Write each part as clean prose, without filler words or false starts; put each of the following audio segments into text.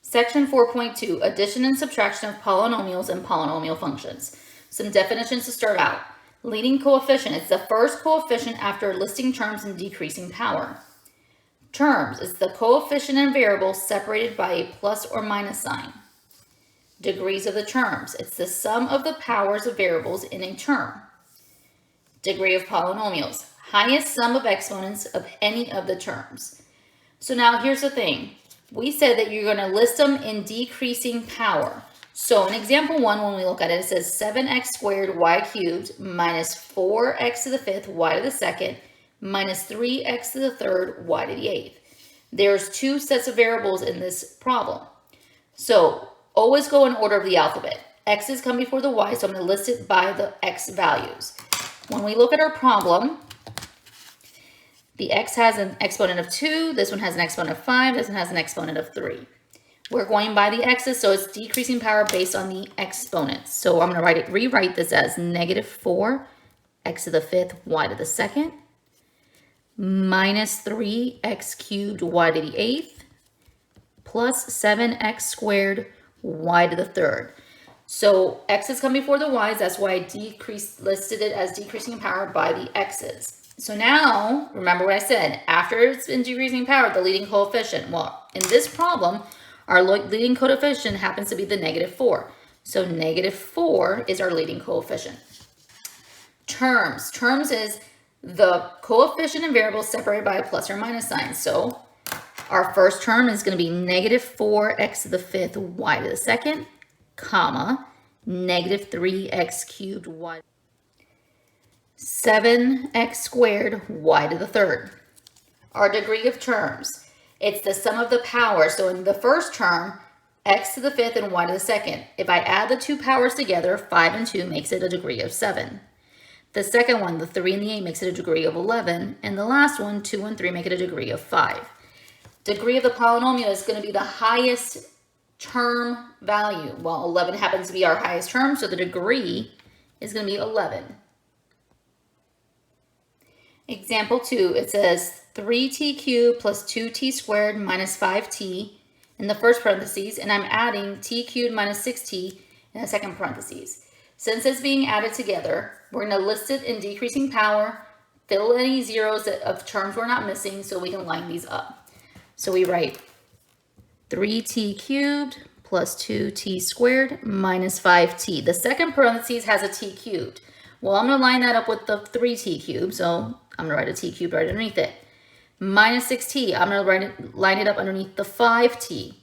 Section 4.2, addition and subtraction of polynomials and polynomial functions. Some definitions to start out. Leading coefficient is the first coefficient after listing terms in decreasing power. Terms is the coefficient and variable separated by a plus or minus sign. Degrees of the terms, it's the sum of the powers of variables in a term. Degree of polynomials, highest sum of exponents of any of the terms. So now here's the thing. We said that you're going to list them in decreasing power. So in example 1, when we look at it, it says 7x squared y cubed minus 4x to the fifth y to the second minus 3x to the third y to the eighth. There's two sets of variables in this problem. So always go in order of the alphabet. X's come before the y, so I'm going to list it by the x values. When we look at our problem, the x has an exponent of 2, this one has an exponent of 5, this one has an exponent of 3. We're going by the x's, so it's decreasing power based on the exponents. So I'm going to rewrite this as negative 4 x to the fifth y to the second minus 3x cubed y to the eighth plus 7x squared y to the third. So x's come before the y's, that's why I listed it as decreasing in power by the x's. So now, remember what I said, after it's in decreasing power, the leading coefficient. Well, in this problem, our leading coefficient happens to be the negative 4. So negative 4 is our leading coefficient. Terms. Terms is the coefficient and variable separated by a plus or minus sign. So our first term is going to be negative 4x to the fifth y to the second, comma, negative 3x cubed y. 7x squared y to the third. Our degree of terms, it's the sum of the powers. So in the first term, x to the fifth and y to the second. If I add the two powers together, 5 and 2 makes it a degree of 7. The second one, the 3 and the 8, makes it a degree of 11. And the last one, 2 and 3, make it a degree of 5. Degree of the polynomial is going to be the highest term value. Well, 11 happens to be our highest term, so the degree is going to be 11. Example 2, it says 3t cubed plus 2t squared minus 5t in the first parentheses, and I'm adding t cubed minus 6t in the second parentheses. Since it's being added together, we're going to list it in decreasing power, fill any zeros of terms we're not missing so we can line these up. So we write 3t cubed plus 2t squared minus 5t. The second parentheses has a t cubed. Well, I'm going to line that up with the 3t cubed, so I'm going to write a t cubed right underneath it. Minus 6t, I'm going to line it up underneath the 5t.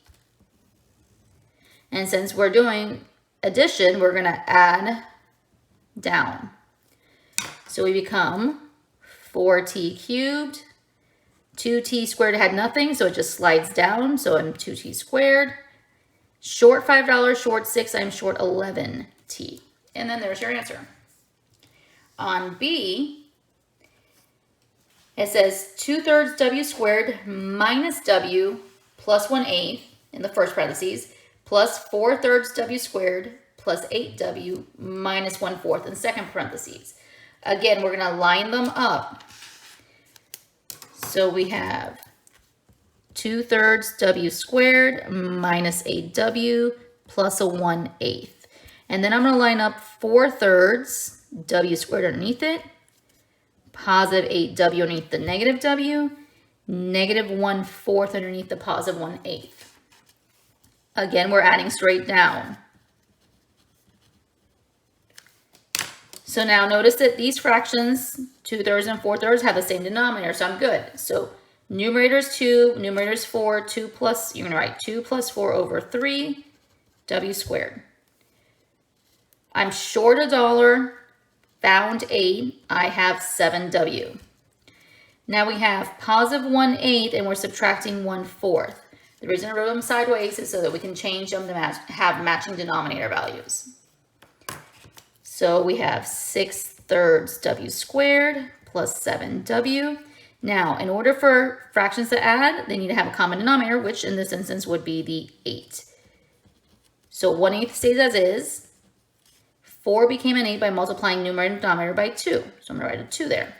And since we're doing addition, we're going to add down. So we become 4t cubed. 2t squared had nothing, so it just slides down. So I'm 2t squared. Short $5, short 6, I'm short 11t. And then there's your answer. On B, it says 2/3 w squared minus w plus 1/8 in the first parentheses plus 4/3 w squared plus 8w minus 1/4 in the second parentheses. Again, we're going to line them up. So we have 2/3 w squared minus 8w plus a 1/8. And then I'm going to line up 4/3 w squared underneath it, positive 8w underneath the negative w, negative 1/4 underneath the positive 1/8. Again, we're adding straight down. So now notice that these fractions, 2/3 and 4/3, have the same denominator, so I'm good. So numerator is 2, numerator is 4, 2 plus, you're going to write 2 plus 4 over 3, w squared. I'm short $1, found 8, I have 7w. Now we have positive 1/8 and we're subtracting 1/4. The reason I wrote them sideways is so that we can change them to have matching denominator values. So we have 6/3 w squared plus 7w. Now, in order for fractions to add, they need to have a common denominator, which in this instance would be the 8. So 1/8 stays as is. 4 became an 8 by multiplying numerator and denominator by 2. So I'm going to write a 2 there.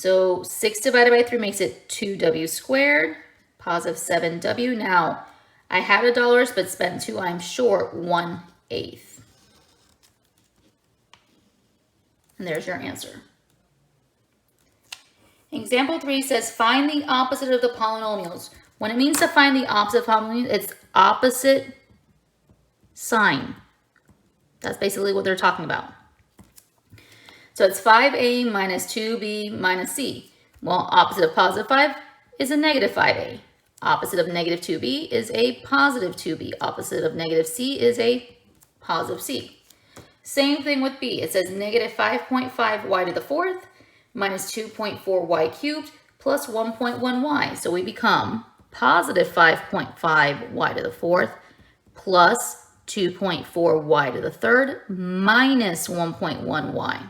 So 6 divided by 3 makes it 2w squared positive 7w. Now, I had $1 but spent 2. I'm short 1/8. And there's your answer. Example 3 says, find the opposite of the polynomials. When it means to find the opposite of polynomials, it's opposite sign. That's basically what they're talking about. So it's 5a minus 2b minus c. Well, opposite of positive 5 is a negative 5a. Opposite of negative 2b is a positive 2b. Opposite of negative c is a positive c. Same thing with b. It says negative 5.5y to the fourth minus 2.4y cubed plus 1.1y. So we become positive 5.5y to the fourth plus 2.4y to the third minus 1.1y.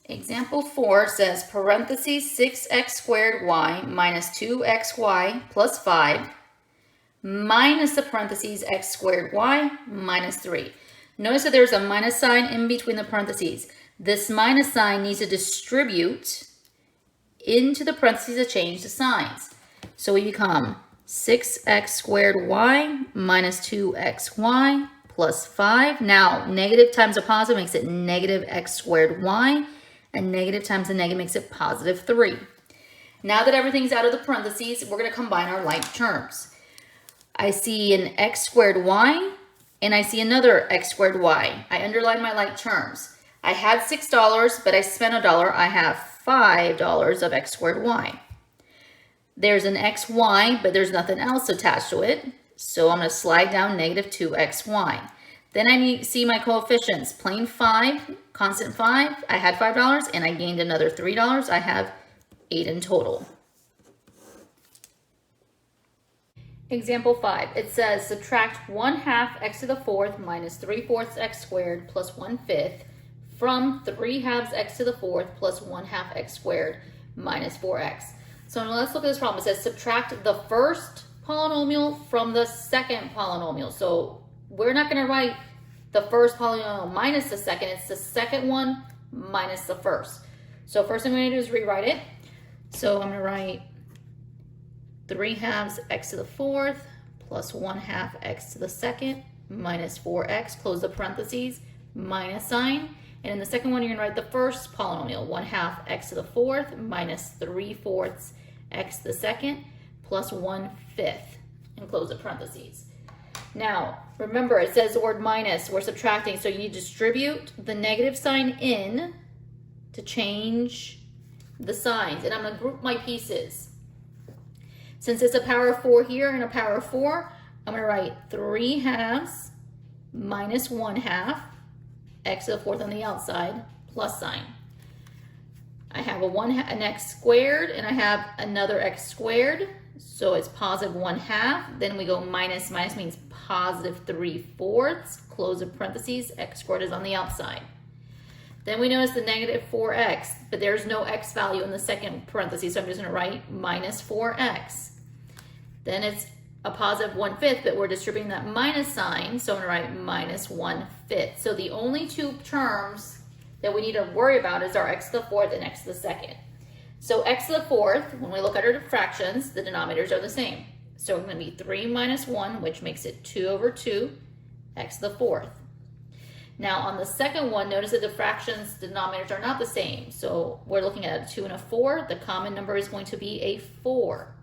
Example 4 says parentheses 6x squared y minus 2xy plus 5 minus the parentheses x squared y minus 3. Notice that there's a minus sign in between the parentheses. This minus sign needs to distribute into the parentheses to change the signs. So we become 6x squared y minus 2xy plus 5. Now, negative times a positive makes it negative x squared y, and negative times a negative makes it positive 3. Now that everything's out of the parentheses, we're going to combine our like terms. I see an x squared y, and I see another x squared y. I underline my like terms. I had $6, but I spent $1. I have $5 of x squared y. There's an xy, but there's nothing else attached to it. So I'm going to slide down negative 2xy. Then I see my coefficients. Plain 5, constant 5. I had $5, and I gained another $3. I have 8 in total. Example 5, it says subtract 1/2 x to the fourth minus 3/4 x squared plus 1/5 from 3/2 x to the fourth plus 1/2 x squared minus 4x. So now let's look at this problem. It says subtract the first polynomial from the second polynomial. So we're not going to write the first polynomial minus the second. It's the second one minus the first. So first thing I'm going to do is rewrite it. So I'm going to write 3/2 x to the fourth plus 1/2 x to the second minus 4x, close the parentheses, minus sign. And in the second one, you're going to write the first polynomial, 1/2 x to the fourth minus 3/4 x to the second plus 1/5, and close the parentheses. Now, remember, it says the word minus. We're subtracting, so you need to distribute the negative sign in to change the signs. And I'm going to group my pieces. Since it's a power of 4 here and a power of 4, I'm going to write 3/2 minus 1/2 x to the fourth on the outside plus sign. I have an x squared and I have another x squared. So it's positive 1/2. Then we go minus. Minus means positive 3/4. Close the parentheses. X squared is on the outside. Then we notice the negative 4x, but there's no x value in the second parentheses. So I'm just going to write minus 4x. Then it's a positive 1/5, but we're distributing that minus sign. So I'm going to write minus 1/5. So the only two terms that we need to worry about is our x to the fourth and x to the second. So x to the fourth, when we look at our fractions, the denominators are the same. So it's going to be 3 minus 1, which makes it 2/2, x to the fourth. Now on the second one, notice that the fractions denominators are not the same. So we're looking at a 2 and a 4. The common number is going to be a 4.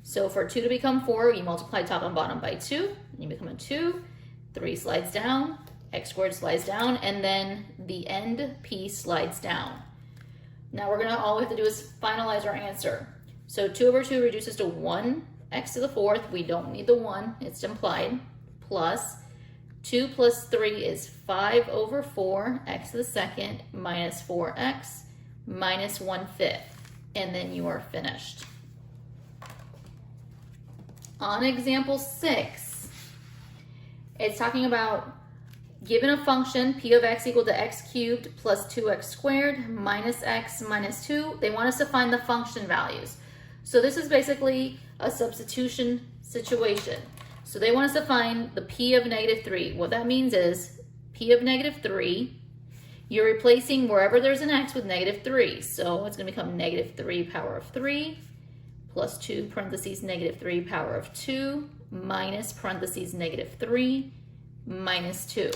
So for 2 to become 4, you multiply top and bottom by 2, and you become a 2. 3 slides down, x squared slides down, and then the end piece slides down. Now all we have to do is finalize our answer. So 2/2 reduces to 1 x to the fourth. We don't need the 1, it's implied. Plus 2 plus 3 is 5/4 x to the second minus 4x minus 1/5. And then you are finished. On example 6, it's talking about given a function p of x equal to x cubed plus 2x squared minus x minus 2. They want us to find the function values. So this is basically a substitution situation. So they want us to find the p of negative 3. What that means is p of negative 3, You're replacing wherever there's an x with -3. So it's going to become -3 power of 3 plus 2 parentheses -3 power of 2 minus parentheses -3 minus 2.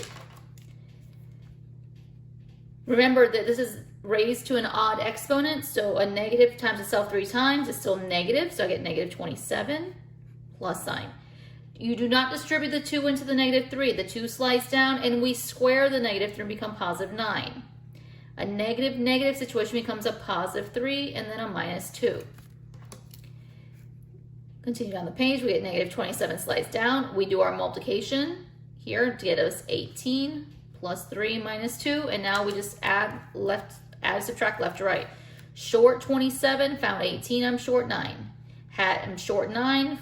Remember that this is raised to an odd exponent, so a negative times itself 3 times is still negative, so I get -27 plus sign. You do not distribute the 2 into the -3. The 2 slides down and we square the -3 and become +9. A negative situation becomes a +3 and then a -2. Continue down the page, we get -27 slides down. We do our multiplication here to get us 18 plus 3 minus 2, and now we just add, subtract left to right. Short 27, found 18, I'm short 9. I'm short 9,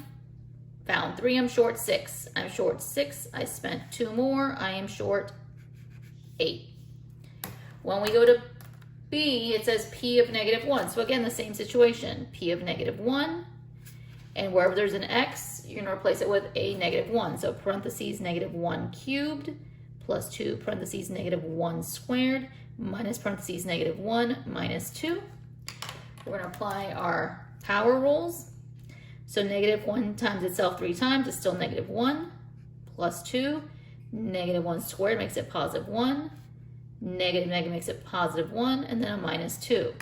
found 3, I'm short 6. I'm short 6, I spent 2 more, I am short 8. When we go to B, it says P of -1. So again, the same situation, P of -1, and wherever there's an x, you're gonna replace it with a -1. So parentheses -1 cubed plus 2 parentheses -1 squared minus parentheses -1 minus 2. We're gonna apply our power rules. So -1 times itself 3 times is still -1 plus 2. -1 squared makes it +1. Negative makes it +1, and then a -2.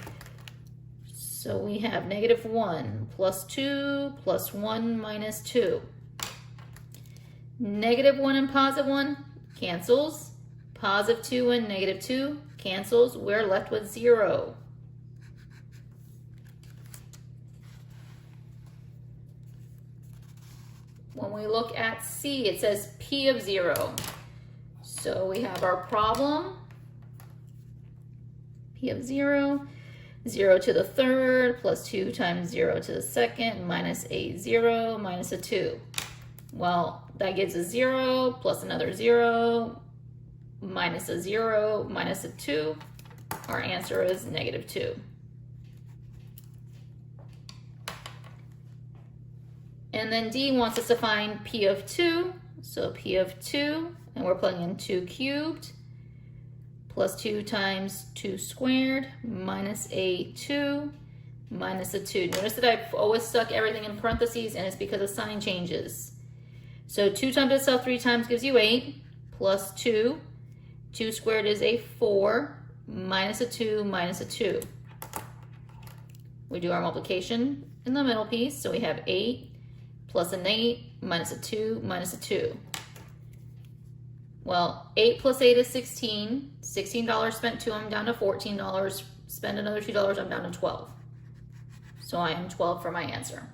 So we have -1 plus 2 plus 1 minus 2. -1 and +1 cancels. +2 and -2 cancels. We're left with 0. When we look at C, it says P of 0. So we have our problem. P of 0. 0 to the third plus 2 times 0 to the second minus a 0 minus a 2. Well, that gives a 0 plus another 0 minus a 0 minus a 2. Our answer is -2. And then D wants us to find P of 2. So P of 2, and we're plugging in 2 cubed plus 2 times 2 squared minus a 2 minus a 2. Notice that I've always stuck everything in parentheses, and it's because of sign changes. So 2 times itself 3 times gives you 8 plus 2. 2 squared is a 4 minus a 2 minus a 2. We do our multiplication in the middle piece, so we have 8 plus an 8 minus a 2 minus a 2. Well, 8 plus 8 is 16. $16 spent 2, I'm down to $14. Spend another $2, I'm down to 12. So I am 12 for my answer.